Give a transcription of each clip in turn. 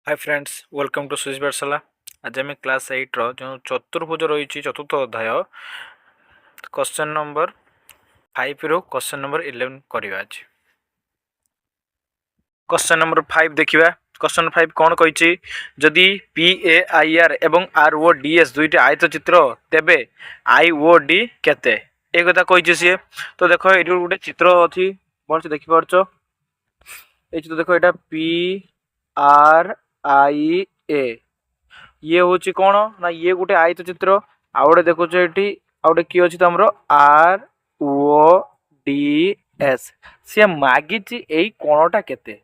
Hi friends welcome to सुइस पाठशाला। आज आम क्लास 8 जो चतुर्भुज रही चतुर्थ अध्याय क्वेश्चन नंबर 5 रो क्वेश्चन नंबर 11 करवा। आज क्वेश्चन नंबर 5 देखिए। क्वेश्चन 5 कौन कही जदि पी ए आई आर एवं आर ओ डी एस दुईट आयत चित्र तेबे आई ओ डी केते एक कथा कही सी। तो देख ये गोटे चित्र अच्छी भल से देखिपार ये चित्र देख यहाँ पी आर आई ए ये हूँ कौन ना ये गोटे आयत चित्र आ गए देखुच ये आउटे किए अच्छी तुम R O D S C मागी यही कोणटा केते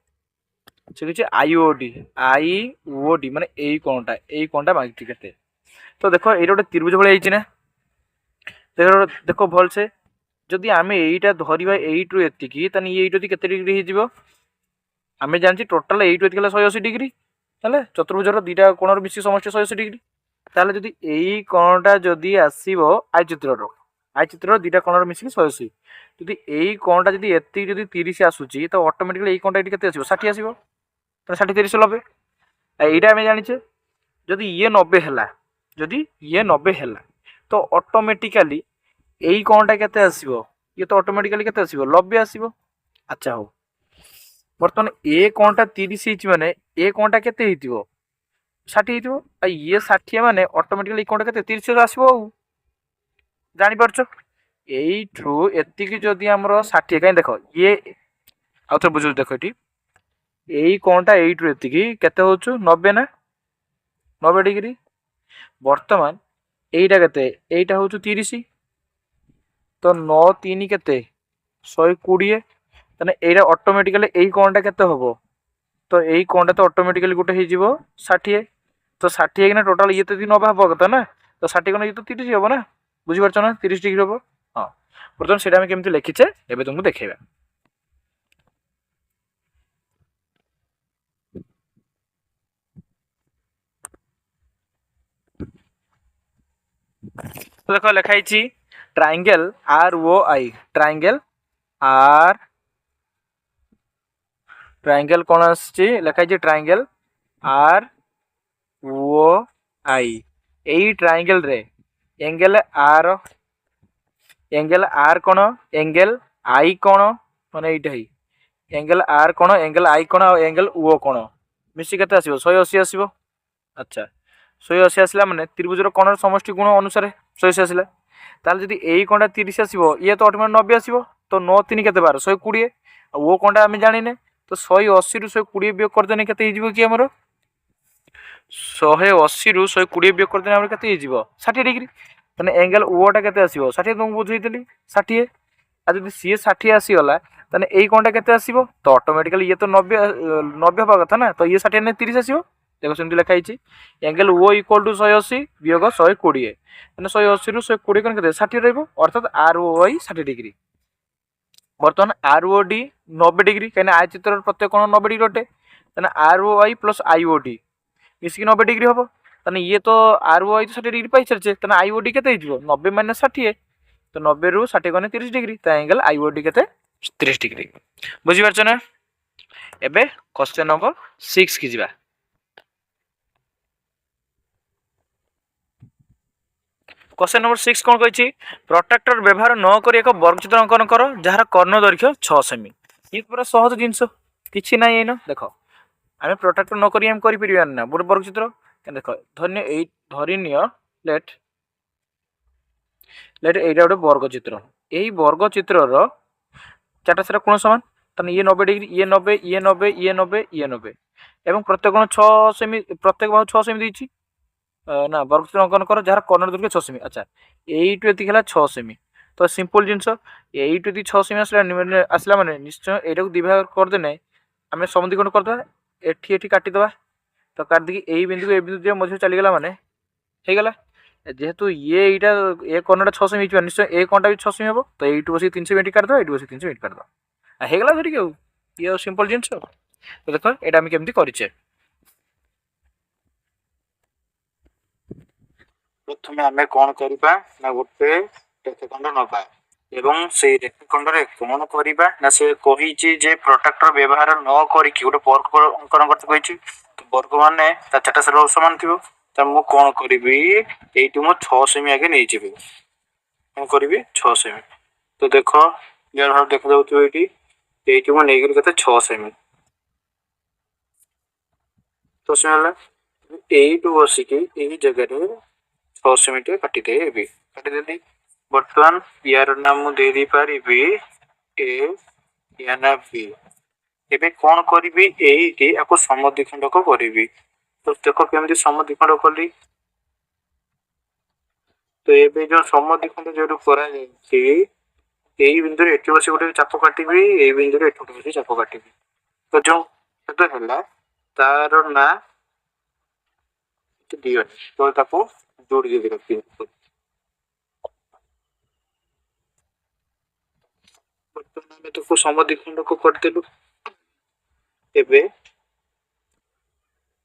से कि आई ओ डी माने यही कोणटा मागी केते। तो देखो ये गोटे त्रिभुज भाई ना देख भल से जदि आम यहीटा धरवा एट्रु एतिकी तानी ये केते डिग्री हो आम जानी टोटाल एट्रु एतिक 180 डिग्री हेले चतुर्भुजर दुईटा कोण मिसिक समष्टि 180 डिग्री ताले जदि एई कोणटा जदि आसीबो आई चित्रर दुईटा कोण मिसिक 180 जदि एई कोणटा जदि एति जदि 30 आसुची तो ऑटोमेटिकली एई कोणटा एटी केते आसीबो 60 आसीबो तो 60 30 90 एईटा आमे जानिछे जदि ये 90 हैला जदि ये 90 हैला तो ऑटोमेटिकली एई कोणटा केते आसीबो ये तो ऑटोमेटिकली केते आसीबो 90 आसीबो। अच्छा हो बर्तमान ए कोणटा 30 माने ए कोणटा केते हेतिबो 60 हेतिबो ये 60 माने ऑटोमेटिकली कोणटा केते 30 आसीबो जानि परछो एइठु एतिकी जदि हमर 60 काई देखो ये आउथर बुझु देखो एटी एई कोणटा एइठु एतिकी केते होछु 90 ना 90 डिग्री वर्तमान एइटा केते एइटा होछु 30 तो 9 3 केते 120 तने एइटा ऑटोमेटिकली एई कोणटा केते होबो तो यही कोणटा तो ऑटोमेटिकली गोटे हो 60 तो 60 ना टोटाल ये तो दिन नबा हवा कथा ना तो 60 को ये तो 30 हम ना बुझीपार ना 30 डिग्री हम। हाँ बर्तमान से केमती लिखीचे एवं तुमको देखा। तो देख लिखाई triangle R O I R triangle कौन लिखाई ट्रायंगल आर ओ आई यही ट्रायंगल रे एंगल आर कौन एंगल आई कौन माने एटा ही एंगल आर कौन एंगल आई कौन और एंगल ओ कौन मिसी केते आसीबो 180 आसीबो। अच्छा 180 आसला माने त्रिभुजर कोणर समष्टि गुण अनुसार 180 आसला ताल जदि एई कोणटा 30 आसीबो ये तो ऑटोमेटिक 90 आसीबो तो 9 3 केते 12 120 ओ कोणटा आमे जानिने तो 180 रु 120 वियोग करदेने केते हिजिबो कि हमरो 180 रु 120 वियोग करदेने हमरो केते हिजिबो 60 डिग्री तने एंगल ओटा केते आसीबो 60 तुमको बुझैतली 60 आ जदि सी 60 आसीगला तने एई कोणटा केते आसीबो तो ऑटोमेटिकली ये तो 90 90 हवा कथा ना तो ये 60 ने 30 आसीबो देखो सेमती लिखाई एंगल ओ इक्वल टू 180 वियोग 120 मैंने 180 रु 120 कौन के 60 रही अर्थात आर ओ आई 60 डिग्री बर्तमान आर ओ डी 90 डिग्री कहीं आई चित्र प्रत्येक कोण 90 डिग्री अटे are O I plus I O D मिसिक 90 degree हम ताने ये तो आर ओ आई तो 60 डिग्री पाई सारी आई ओ डी के 90 माइनस 60 तो 90 रु 60 कने 30 डिग्री तो एंगल आई ओ डी के 30 डिग्री बुझीपार ना। एबे क्वेश्चन नंबर 6 की जीवा। क्वेश्चन नंबर 6 कौन कही प्रोट्राक्टर व्यवहार न कर एक वर्गचित्र अंकन कर जार कर्ण दैर्घ्य 6 सेमी ये पूरा सहज जिनस कि ना ये देख आम प्रोट्राक्टर न कर ना गोटे वर्गचित्र देख धरनीय लेट लेट एटा गोटे वर्गचित्र यही वर्गचित्र चार्टा सारा कोण सामान ताने ये 90 डिग्री ये 90 ये 90 ये 90 ये 90 एवं प्रत्येक कोण 6 सेमी प्रत्येक बाहु 6 सेमी देछि ना वर्गचित्र अंकन कर जार कर्ण दैर्घ्य 6 सेमी। अच्छा एइटु एतिक हला 6 सेमी तो सिंपल जिनस एइटु एति 6 सेमी आसला माने निश्चय एटा को दिभाग कर देने आमे समद्विकोण कर दबा एठी एठी काटी दबा तो काट दी एई बिंदु ए बिंदु जे मध्य चली गला माने हे गला जेहेतु ये एटा ए कर्णटा 6 सेमी हिचबा निश्चय ए कोणटा भी 6 सेमी हेबो तो एइटु बसी 3 सेमी काट दबा एइटु बसी 3 सेमी काट दबा हे गला धरि के ये सिंपल जिनस तो देखो एटा हम केमती करिचे प्रथम आम कौन करवा ना गोटे रेखाखंड नवा एवं से रेखाखंड कौन करवा ना से कही जे प्रोट्राक्टर व्यवहार न करी गोटे वर्ग अंकन करते कही तो वर्ग माने ता चारटा सेमी समान थिबो त मु कोन करबी एइटु मु 6 सेमी आगे नै जिबी कोन करबी 6 सेमी तो देखो क्लियर भाव देखा जाउथिबो एइटु मु नै गेल कते 6 सेमी तो सेला एइटु बसी के एही जगह रे 6 सेमी टे काटी देबी काटी देली वर्तमान यार नाम मु दे दी पारिबी ए या ना बी एबे कोन करबी एइटी आको समद्विखंडक करबी तो देखो केमती समद्विखंडक कली तो एबे जो समद्विखंड जेडु करा जायछि एई बिंदु रे एठी बसी गोटे चाप काटिबी एई बिंदु रे एठी बसी चाप काटिबी तो जो सेतो हला तार ना दियो तो ताको जोड़ी दे रखी वर्तमान तो समद्विखंडक कर देलु एबे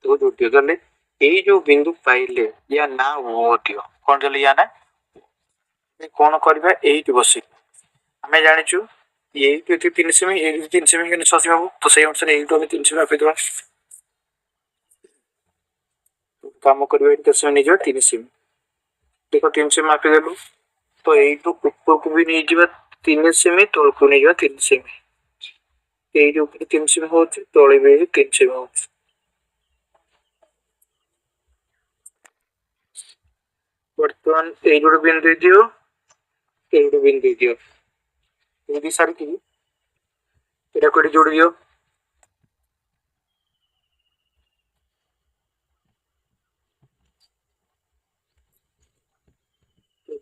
तो जोड़ी गले एई जो बिंदु पाइले या ना वो दियो कोन जले या ना कोन करबा एइट बसी हमें जानिछु एइट 3 सेमी एइट 3 सेमी के 6 सेमी तो सही अनुसार एइट हमें 3 सेमी आपे दवा काम करबा एइट सेमी नै जो 3 सेमी देखो 3 सेमी आपे देलु तो एइट ऊपर को भी नै जिबा 3 सेमी तळ को नै जिबा 3 सेमी एइट ऊपर 3 सेमी होछ तळे भी 3 सेमी होछ वर्तमान एइ जोड़ बिंदु दियो एइ जोड़ बिंदु दियो एइ सारी की एटा कोडी जोड़ दियो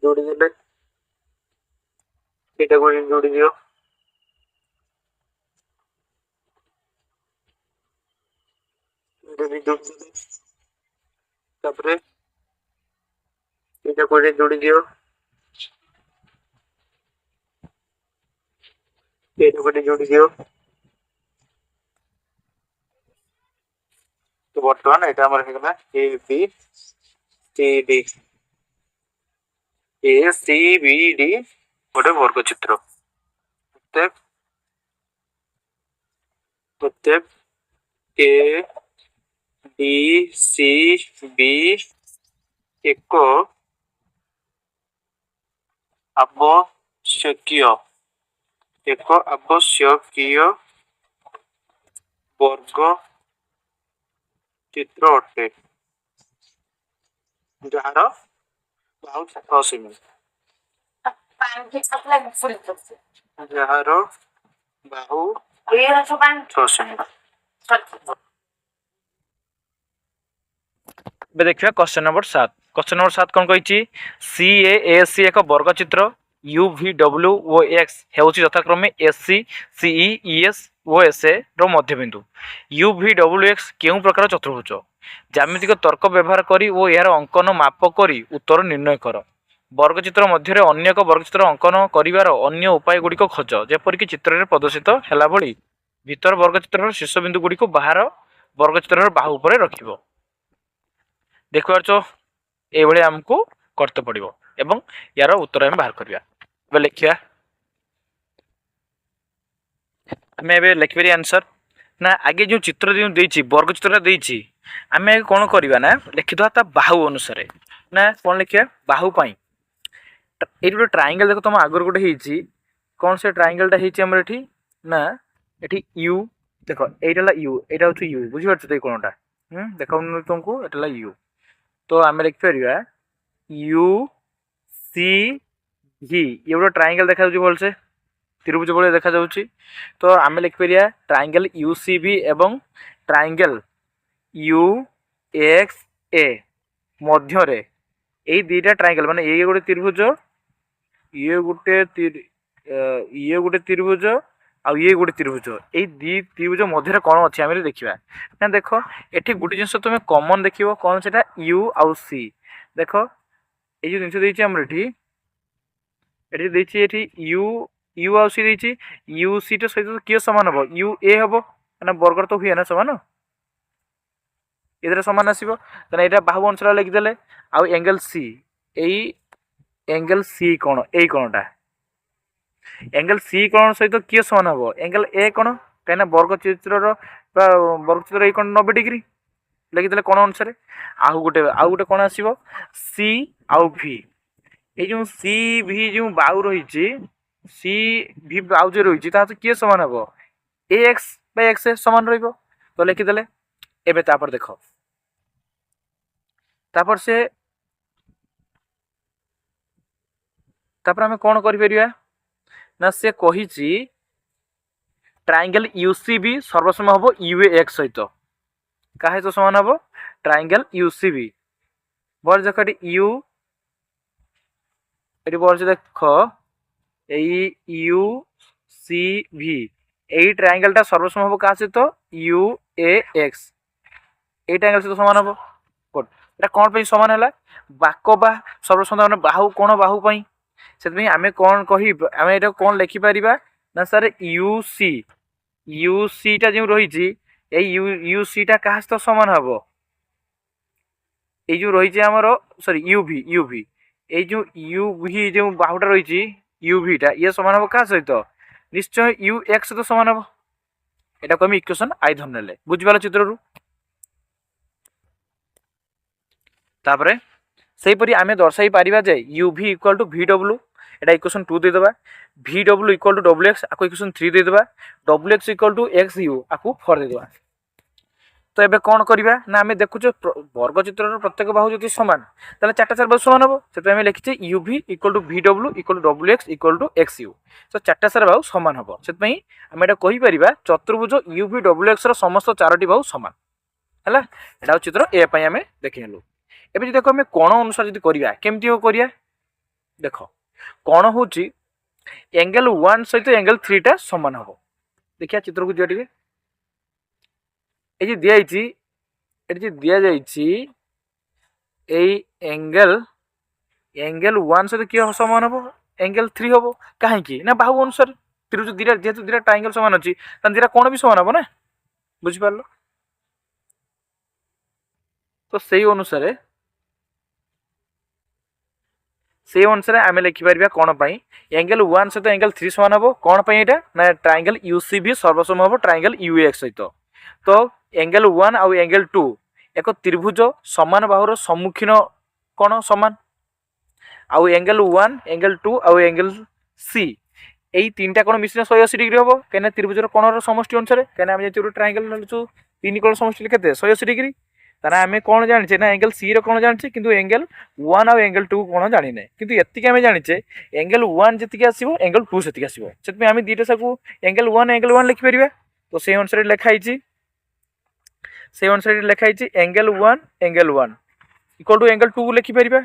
जोड़ी देले एटा कोडी जोड़ी दियो एटा भी जोड़ दे तापरे एटा कोडी जोड़ी दियो एटा कोडी जोड़ी दियो तो वर्तमान एटा हमर हे गला A B C D A C B D गोटे वर्ग चित्र प्रत्येक प्रत्येक ए बी सी बी एक आवश्यकीय एक आवश्यकीय वर्ग चित्र अटे जार बाहु 6 सेमी जार बाहु 6 सेमी बे देखिए क्वेश्चन नंबर 7 क्वेश्चन नंबर 7 कोन कहिछि सी ए ए सी एक वर्ग चित्र यू वी डब्ल्यू ओ एक्स हेउछि यथाक्रमे एस सी सी ई एस ओ एस ए रो मध्यबिंदु यू वी डब्ल्यू एक्स केउ प्रकार चतुर्भुज ज्यामितिक तर्क व्यवहार करी ओ यार अंकन माप करी उत्तर निर्णय कर वर्ग चित्र मध्य रे अन्य एक वर्ग चित्र अंकन करिवार अन्य उपाय गुडी खोज जेपर कि चित्र रे प्रदर्शित हैला भली भीतर वर्ग चित्र रो शीर्ष बिंदु गुडी को बाहर वर्ग चित्र रो बाहु ऊपर रखिबो देखो ये भाई आमको करते पड़ो एवं यार उत्तर आम बाहर करवा लिखा आम ए लिखिपारी आंसर ना आगे जो चित्र जो देती वर्ग चित्र देती आम कौन करवा ना लिखिदा बाहु अनुसार ना कौन लिखा बाहु ये गोटे ट्रायंगल देख तुम आगर गोटे होती कौन से ट्रायंगलटा होती ना ये यू देख यहाँ यू यहाँ हूँ यू बुझीपार तो कौनटा देख तुमको यहाँ यू तो आम लिखिपर यू सी भी ये गोटे ट्रायंगल देखा भलसे त्रिभुज भाई देखा तो आम लिखिपर ट्रायंगल यू सी भी एवं ट्रायंगल यू एक्स ए मध्य यही दुईटा ट्रायंगल माने ये गोटे त्रिभुज ये गोटे त्रिभुज आ ये गोटे त्रिभुज यही दी त्रिभुज मध्य कौन अच्छे आम देखा ना देख ये गोटे जिन तुम कमन देख कौन से यू आउ सी देख ये जिन देखिए आम ये यू यू आउ सी देखिए यू सी टा सहित किए सामान हम यू ए हम ना वर्गर तो हुए ना सामान ये सामान आसो यहाँ बाहु अनुसार लिखिदे आउ एंगल सी यही एंगल सी कौन यही कौनटा एंगल सी कौन सहित किए सामान हम एंगल ए कौन कहीं वर्ग चित्र ये कौन 90 डिग्री लिखिदेले कोण अनुसार आउ गोटे कोण आसीबो सी आउ भी ए जो सी भी जो बाउ रही सी भी बाउ जो रही किए समान हम ए एक्स बाय एक्स समान रहिबो तो लिखिदेले एबे तापर देखो तापर से तापर आम कौन कर ना से कही ट्रायंगल यूसीबी सर्वसम हम यूए एक्स सहित क्या सहित समान हम ट्रायंगल यूसीबी बड़ देख यू ये बड़ देख यू सी भी यही ट्रायंगल टा सर्वसम हम क्या सहित यू ए एक्स ये ट्रायंगल सहित समान हम एटा कौन पे समान है बाक बा सर्वसम मैंने बाहु कौन बाहु से आम कौन कही आम ये कौन लिखिपर ना सर यू सी टा जो रही यू सी टा क्या सहित समान हम ये जो रही आमर सॉरी यू भी ये जो यू भी जो बाहुटा रही यू भी टा ये समान हम क्या सहित निश्चय यू एक्स सहित समान हम यहाँ को इक्वेशन आई धरने बुझीपाल चित्र रू तापरे सेहीपरि आम दर्शाई पारिबा जे U V equal to V W एटा इक्वेशन 2 दे देबा V W equal to W X आको इक्वेशन 3 दे देबा W X equal to X U आको 4 दे देबा तो एबे कोन करबा ना आम देखुचे वर्ग चित्र प्रत्येक बाहु जति समान ताले चारटा चार बाहु समान हबो सेते आम लिखिचे U V equal to V W equal to W X equal to X U तो चारटा चार बाहु समान हबो सेते आम एटा कहि परिबा चतुर्भुज यू भी डब्ल्यू एक्स रो समस्त चारोटी बाहु समान हला एटा चित्र ए पई आम देखिलु एबे देखो आम कोण अनुसार जदि करिया केमती हो करिया देखो कोण होची एंगल 1 सहित एंगल 3 टा समान हो देखिया चित्र को दिया ये दिया दिया एंगल 1 सहित किए समान हम एंगल 3 हम कहीं ना बाहु अनुसार त्रिभुज दीटा जेहेतु दीटा ट्रायंगल समान अच्छी दीटा कोण भी समान हम ना बुझिपार तो सही अनुसार आम लिखिपर कौन एंगल 1 सहित एंगल 3 समान हम कौन यहाँ ना ट्रायंगल यूसीबी सर्वसम हम ट्रायंगल यूएक्स सहित तो एंगल 1 आउ एंगल 2 एक त्रिभुज समान बाहुर सम्मुखीन कौन समान आउ एंगल 1 एंगल 2 आउ एंगल सी यही 3टा कोण मिश्रण 180 डिग्री हम कहीं त्रिभुजर कोणर समष्टि अनुसार कहीं ट्रायंगल नलुचु 3 कोण समष्टि केते 180 डिग्री ताना आम कौन जाने ना एंगल सी रो कौन जाने कि एंगल 1 आउ एंगल 2 कौन जानी ना कि एतिक आम जाने एंगल 1 जी आसो एंगल 2 से आसो से आम दीटा सबको एंगल 1 लिखिपर तो से अनुसार लिखाई से अनुसार लिखाई एंगल 1 इक्वल टू एंगल 2 लिखिपर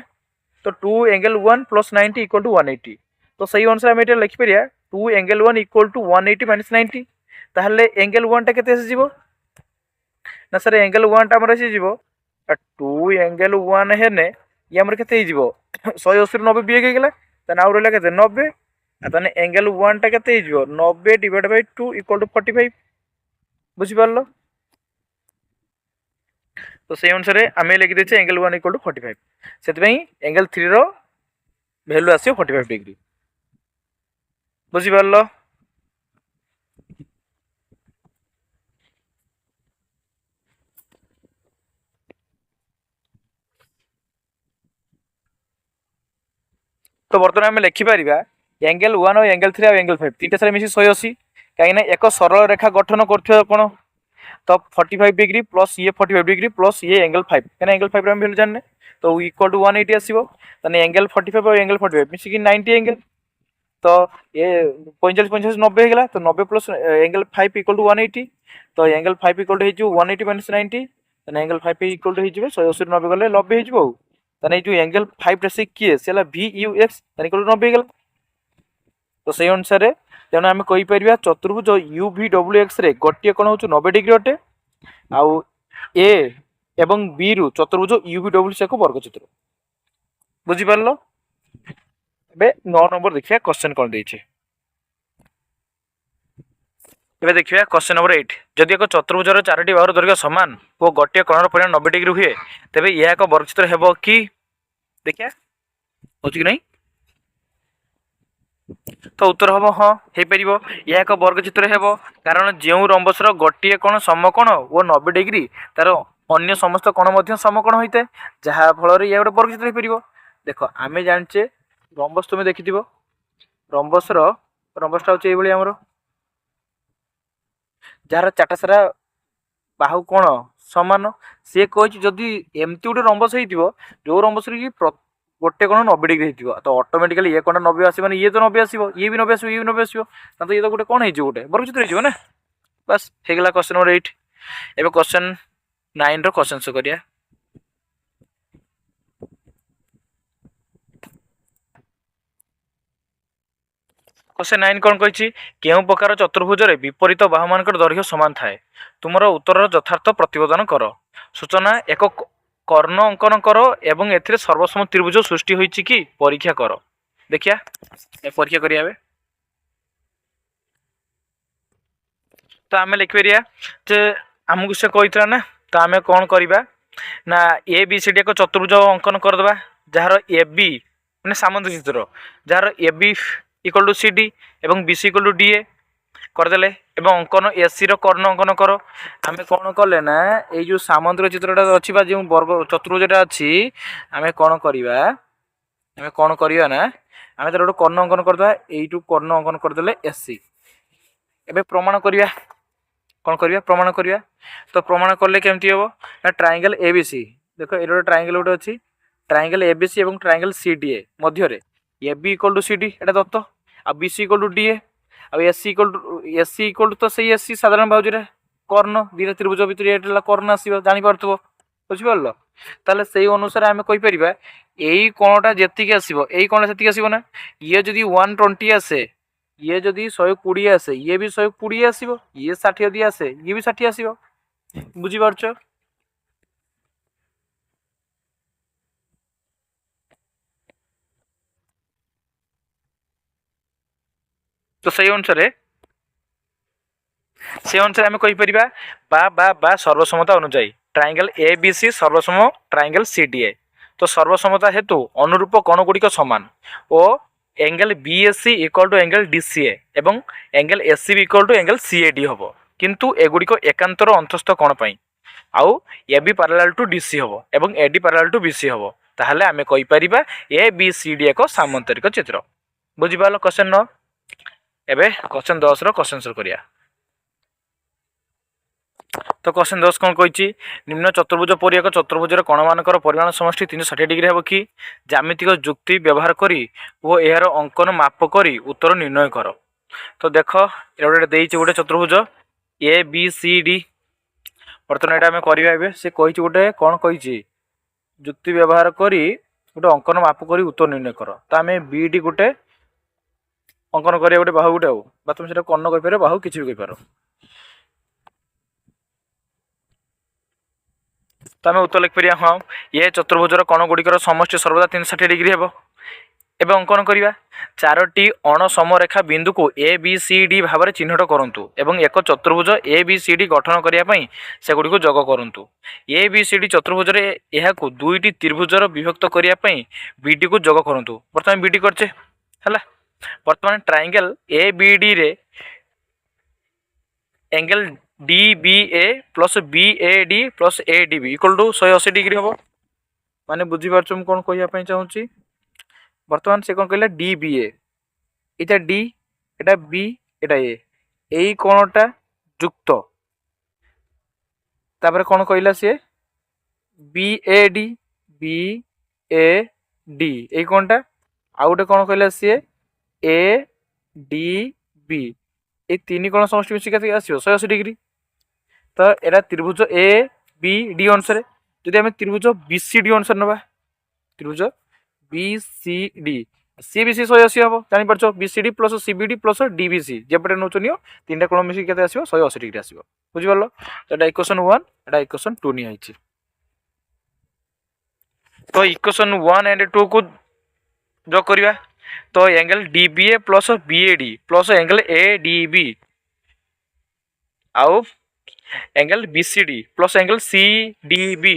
तो 2 एंगल 1 प्लस 90 इक्वल टू 180 तो सही अनुसार आम ये लिखिपर 2 एंगल 1 इक्वल टू 180 माइनस 90 ताहले एंगल 1 टा केते आसी जीवो ना सर एंगल 1 टा हमर आसी जीवो 2 एंगल 1 हेने ये हमर केते जीवो 180 90 बिए गेला तने आउ रहला केते 90 तने एंगल 1 टा केते जीवो 90 डिवाइड बाय 2 इक्वल टू 45 बुझि पारलो तो से अनुसार आम लिखि देछे एंगल 1 इक्वल टू 45 सेतबई एंगल 3 रो वैल्यू आसी 45 डिग्री बुझि पारलो तो बर्तमान आम लिखिपर एंगल 1 और एंगल 3 और एंगल 5 तीनटा सारे मिसी 180 कहीं एक सरल रेखा गठन कर कौन तो 45 डिग्री प्लस ये 45 डिग्री प्लस ये एंगल 5 कहीं एंगल 5 वैल्यू जाने तो इक्वल टू 180 आसो एंगल 45 और एंगल 45 मिसिकी 90 एंगल तो ये 45 45 90 होगा तो 90 प्लस एंगल 5 इक्वल टू 180 तो angle 5 equal to 180 minus 90 angle 5 equal to 180 90 गले 90 हो जो एंगल 5 टा से किए से V U X equal to 90 गला तो से अनुसार तेणु आम कहीपर चतुर्भुज यू भी डब्ल्यू एक्स रे गोटे कोण हो 90 डिग्री अटे आउ ए एवं बी रु चतुर्भुज यू भी डब्ल्यू से वर्ग चित्र बुझिपार 9 नंबर देखिए क्वेश्चन कौन देखिए क्वेश्चन नंबर 8 जदि एक चतुर्भुजर 4टी बाहुर दैर्घ्य समान और गोटे कोणर परिमाण 90 डिग्री हुए तेबे यह एक वर्गचित्र हेबो कि देखिए हो कि नहीं तो उत्तर हम हाँ हो पार यह एक वर्गचित्र हेबो कारण जो रंबसर गोटे कोण समकोण और 90 डिग्री तार अन्य समस्त कोण मध्य समकोण होता है जहाँ फल ये गोटे वर्ग चित्र हो। देख आम जाने रंबस तुम देखि रंबस रंबसटा हूँ आमर जार चार्टा सारा बाहु कोण समान सी कही जदि एमती गोटे रंबस हो जो रंबस कि गोटे कोण 90 डिग्री हो तो ऑटोमेटिकली ये कोण 90 आस ये तो 90 आसो ये भी 90 आस ये भी 90 आसो तो ये तो गोटे कौन हो गोटे वर्ग चित्र हो ना। बस होगला क्वेश्चन नंबर 8। एवं क्वेश्चन 9 रो क्वेश्चन सो करिया। क्वेश्चन 9 कौन कही केउ प्रकार चतुर्भुज विपरीत बाहु मान दैर्घ्य सामान थाए तुमर उत्तर यथार्थ प्रतिपादन कर। सूचना एक कर्ण अंकन कर एवं एथिरे सर्वसम त्रिभुज सृष्टि होईची कि परीक्षा कर। देखिया परीक्षा करिया तो आम लिखिपर जे आमको से कही ना तो आम कौन करवा ना ए बी सी डी एक चतुर्भुज अंकन करदे जार ए बी मैंने सामंत चित्र जार A B equal to C D एवं B C equal to D A करदे एवं अंकन ए सी कर्ण अंकन कर। आम कौन कले ना ये जो सामंत चित्रटा अच्छी जो वर्ग चतुर्भुजटा अच्छी आम कौन करवा आम कौन करवा ना आम तर गोटे कर्ण अंकन करदे यू कर्ण अंकन करदे एस सी एवं प्रमाण करवा कौन करवा प्रमाण करवा तो प्रमाण कले केमती हम ना ट्रायंगल ए बी सी देख ये गोटे ट्रायंगल गोटे अच्छी ट्रायंगल ए बी सी और ट्रायंगल सी डी ए मध्य A B equal to C D एटा दत्त आ B C equal to D A आ एस सी इक्वल टू तो सही एस सी साधारण बाहुज कर्ण दुटा त्रिभुज भितर कर्ण आस जापर बुझिपार ताले से अनुसार आम कहीपर यही कोणटा जी आसो यही कोणटा से आसो ना ये जदि 120 आसे ये जदि 120 आसे ये भी 120 आसो ये 60 यदि आसे ये भी 60 आसो बुझीपार। तो सही अनुसार आम कहीपर बा सर्वसमता अनुजाई ट्रायंगल ए बी सी सर्वसम ट्रायंगल सी डी ए तो सर्वसमता हेतु अनुरूप कोण गुड़िक सामान और angle B S C equal to angle D C एवं angle S C equal to angle C A D हम किंतु एगुड़िक एकांतर अंतस्थ कोण पाई आउ A B parallel to D C हम एवं A D parallel to B C हम ताहले आम कहीपर ए बी सी डी एक सामांतरिक चित्र बुझिपाल। क्वेश्चन 9 एबे क्वेश्चन 10 रो क्वेश्चन सॉल्व करिया। तो क्वेश्चन 10 कौन कही निम्न चतुर्भुज पर एक चतुर्भुजर कोण मानकर परिमाण समष्टि 360 डिग्री हे कि ज्यामितिक जुक्ति व्यवहार करी वो यार अंकन माप करी उत्तर निर्णय कर। तो देख ये गोटे चतुर्भुज ए बी सी डी बर्तमान यहाँ आम करवा से कही गोटे कौन कही जुक्ति व्यवहार करी गोटे अंकन माप करी उत्तर निर्णय कर। तो आम बी डी गोटे अंकन करिया गोटे बाहु गोटे तुम से कर्ण कहीपर बाहु किसी भी कहीपर तो आम उत्तर लिखिपर हाँ ये चतुर्भुजर कोण गुड़िकर समष्टि सर्वदा 360 डिग्री हे एवं अंकन करवा 4टी अण समरेखा बिंदु को ए बी सी डी भाव में चिन्हट करूँ एवं एक चतुर्भुज ए बी सी डी गठन करने से गुड़ी को जोग करूँ ए बी सी डी चतुर्भुज यह दुईटी त्रिभुजर विभक्त करने बी डी को जोग करूँ बर्तमान बी डी करचे है बर्तमान ट्रायंगल ए बी डी रे angle D B A plus B A D plus A D B equal to 180 degree हम माने बुझीपार कौन कहना चाहूँगी बर्तमान से कौन कहला डी बी एटा डी एटा बी एटा ए यही कोणटा जुक्त तापर कौन कहला सी बी ए डी यही कोणटा आउ गोटे कौन कहला सी ए डी बी ये तीन कोण समष्टि मिसिक आसो 180 डिग्री। तो एटा त्रिभुज ए बी डी अनुसार जदि आम त्रिभुज बी सी डी अनुसार ना त्रिभुज B C D C B C 180 हम जापर B C D plus C B D plus D B C जपटे नौ तीन टा कोण मिसिक 180 डिग्री आसो बुझिपार। तो एटा इक्वेशन 1 एटा इक्वेशन 2 नि तो इक्वेशन 1 एंड 2 को जो करवा तो angle D B A plus B A D plus angle A D B आउ angle B C D plus angle C D B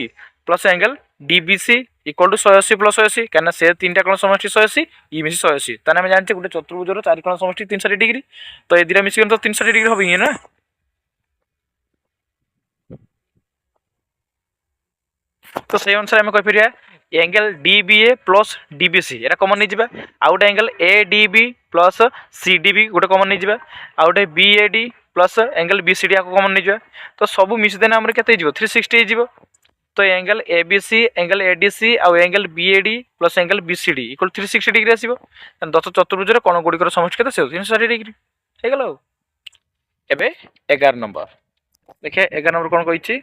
plus angle D B C equal to 180 plus 180 क्या से तीन टा कोण समष्टि 180 ये मिसी 180 ताने हमें जानते गोटे चतुर्भुजर 4 कोण समष्टि 360 डिग्री तो ये दिरा मिसी तो 360 डिग्री हम ना तो से अनुसार आम कहीपर angle D B A plus D B C एटा कमन नहीं आउ गोटे angle A D B plus C D B गोटे कमन नहीं आउ गोटे B A D plus angle B C D common नहीं तो सब मिशिदेने आम के 360 हो तो angle A B C angle A D C आउ angle B A D plus angle B C D equal 360 degree आसो दस चतुर्भुज कण गुड़िकर समष्टि के 360 डिग्री होगला एबे 11 नंबर देखिए 11 नंबर कौन कही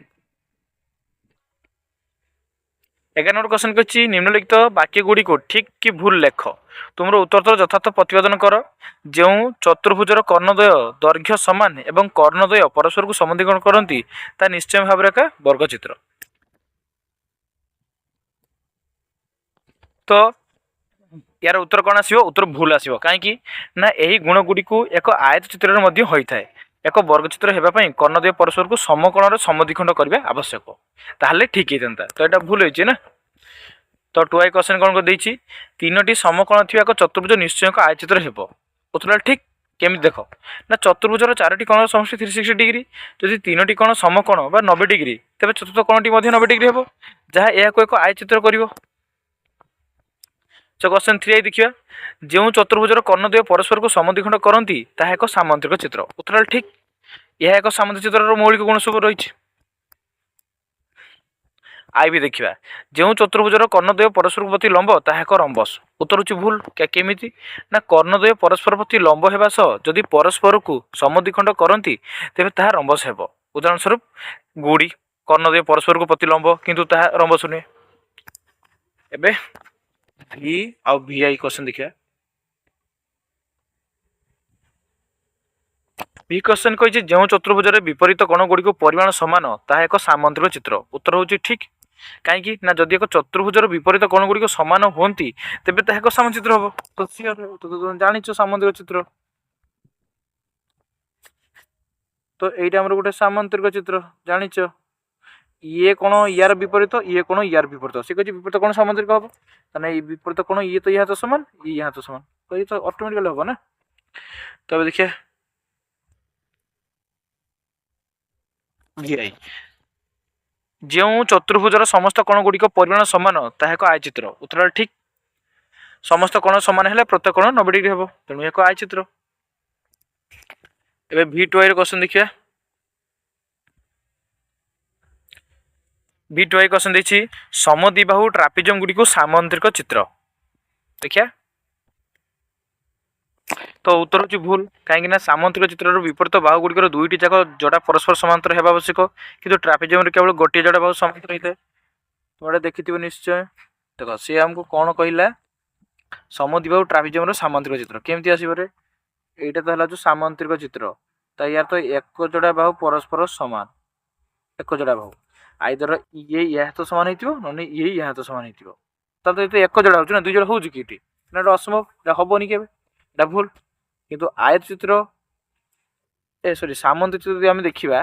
11 नंबर क्वेश्चन कही निम्नलिखित वाक्य गुड़ी को ठीक कि भूल लेख तुम उत्तर यथार्थ प्रतिपादन कर जो चतुर्भुजर कर्णद्वय दैर्घ्य सामान एवं कर्णद्वय परस्पर को संबंधीकरण करती ता निश्चय भाव एक वर्गचित्र तो यार उत्तर कौन आसो उत्तर भूल आसो कहीं ना यही गुण गुड़ी को एक आयत चित्र में होता है एक वर्गचित्र होगापी कर्णद्वय परस्पर को समकोण समद्विखंड करने आवश्यक ताहले ठीक होता तो यहाँ भूल होती ना तो 2 क्वेश्चन कौन कर तीनो समकोण थी एक चतुर्भुज निश्चय आयचित्र हो उत्तर ठीक केमी देख ना चतुर्भुजर 4टी कोण समष्टि 360 डिग्री जदि 3टी कोण समकोण बा 90 डिग्री तेज चतुर्थ कोणटी 90 डिग्री हे जहाँ यह एक आयचित्र कर क्वेश्चन 3 देखिए जो चतुर्भुजर कर्णद्वय परस्पर को समद्विखंड करती ताहा एक सामांतरिक चित्र उत्तर ठीक यह एक सामांतरिक चित्र मौलिक गुण सब रही आई भी देखा जो चतुर्भुजर कर्णद्वय परस्पर प्रति लंब ताहा एक रंबस उत्तर होची भूल केमी ना कर्णद्वय परस्पर प्रति लंब होगा सह जदि परस्पर को समद्विखंड करती तेज ताहा रंबस हेब उदाहरण स्वरूप गुड़ी कर्णद्वय परस्पर को प्रति लंब किंतु ताहा रंबस नुहे एबे भी आउ भी आई क्वेश्चन देखिए भी क्वेश्चन कही जो चतुर्भुज विपरीत कोण गुड़ी को परिमाण सामान ताहा एक सामांतरिक चित्र उत्तर होची ठीक कहीं ना जदि एक चतुर्भुजर विपरीत कोण गुड़ी को सामान होती तेज ताहा एक सामांतरिक चित्र हम तो सियोर तो जानी सामांतरिक चित्र तो यहीटा आम गोटे सामांतरिक चित्र जानिच ये कोण यार विपरीत ये कोण यार विपरीत से कही विपरीत कोण सामांतरिक हम ताने विपरीत कोण ये तो यहाँ तो समान ये यहाँ तो समान तो ये तो ऑटोमेटिकली हम ना तो अब देखिए जो चतुर्भुजर समस्त कोण गुड़िक परिमाण सामान ताहा एक आयचित्र उत्तर ठीक समस्त कोण सामान है प्रत्येक कोण 90 डिग्री हम तेणु एक आयचित्र एबे V2 क्वेश्चन देखिए V2 क्वेश्चन देखिए समद्विबाहु ट्रापेजियम गुड़ी को सामांतरिक चित्र देखिए तो उत्तर होची भूल कहीं सामांतरिक चित्र विपरीत बाहु गुड़िकर दुईटी जाक जोड़ा परस्पर समांतर है आवश्यक किंतु ट्रापेजियम केवल गोटे जोड़ा बाहु समांतर होता है तुम्हारे देखी निश्चय देख सी आमको कौन कहला समद्विबाहु ट्रापेजियम सामांतरिक चित्र केमती आसवे यहाँ तो है जो सामांतरिक चित्र तो यार तो एक जोड़ा बाहु परस्पर सामान एक जोड़ा बाहु आइदर ये यहाँ तो सामान हो ये यहाँ तो सामान हो तो एक जोड़ा हो दुई जोड़ा हो असंभव हेनी के भूल किंतु आयत चित्र ए सॉरी सामांतरिक चित्र आम देखा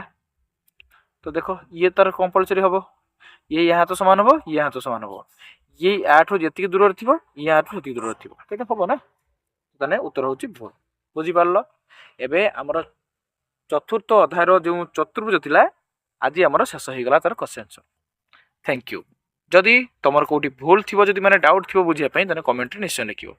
तो देखो ये तार कंपलसरी हम ये यहाँ तो सामान हम ये यहाँ तो सामान हम ये आठू जी दूर थी ये आठू जी दूर थी हम ना ताने उत्तर हूँ भूल बुझीपार एवं आमर चतुर्थ अध्यायर जो चतुर्भुज थिला आज आमर शेष हो गला तार क्वेश्चन थैंक यू जदि तुम कौटी भूल थी जदि मैंने डाउट थी बुझापी कमेंट निश्चय लिखो।